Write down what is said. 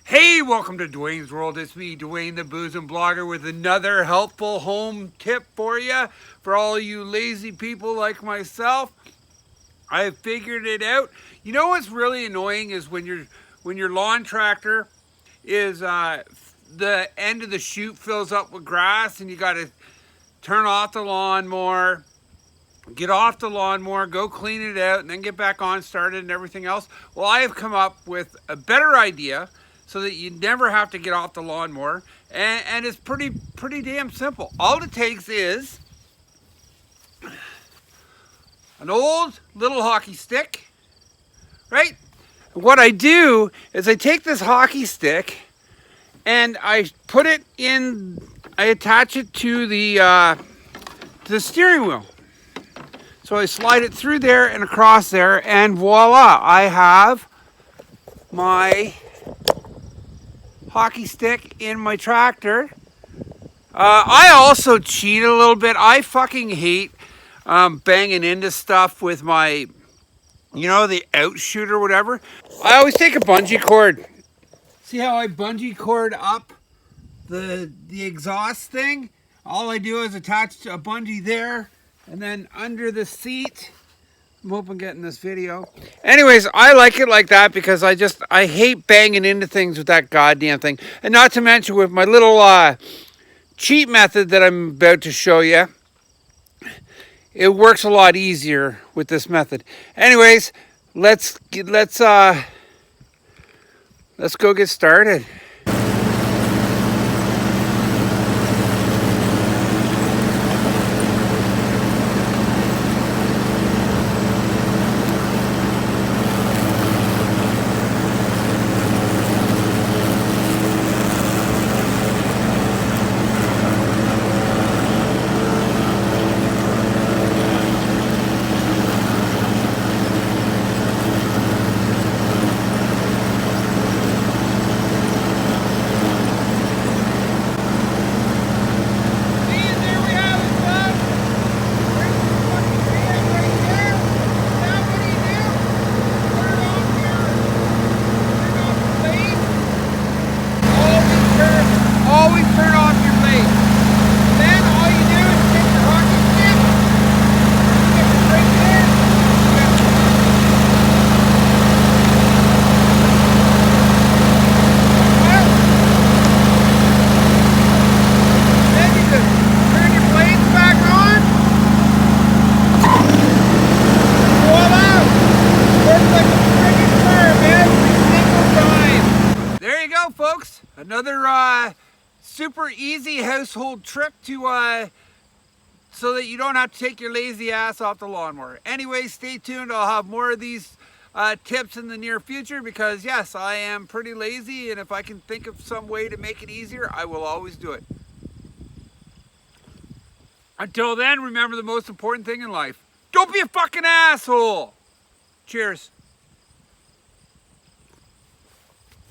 Hey, welcome to DuanesWorld. It's me, Duane the BoozinBlogger, with another helpful home tip for you. For all you lazy people like myself, I figured it out. You know what's really annoying is when your lawn tractor is the end of the chute fills up with grass and you got to turn off the lawnmower, get off the lawnmower, go clean it out, and then get back on, start it, and everything else. Well, I have come up with a better idea so that you never have to get off the lawnmower, and it's pretty damn simple. All it takes is an old little hockey stick, right? What I do is I take this hockey stick and I put it in, I attach it to the steering wheel. So I slide it through there and across there, and voila, I have my hockey stick in my tractor. I also cheat a little bit. I fucking hate banging into stuff with my, the outshoot or whatever. I always take a bungee cord. See how I bungee cord up the exhaust thing? All I do is attach a bungee there, and then under the seat. I'm hoping getting this video. Anyways, I like it like that because I hate banging into things with that goddamn thing. And not to mention with my little cheat method that I'm about to show you, it works a lot easier with this method. Anyways, let's go get started. Folks, another super easy household trick to so that you don't have to take your lazy ass off the lawnmower. Anyway, stay tuned. I'll have more of these tips in the near future because yes, I am pretty lazy, and if I can think of some way to make it easier, I will always do it. Until then, remember the most important thing in life. Don't be a fucking asshole. Cheers.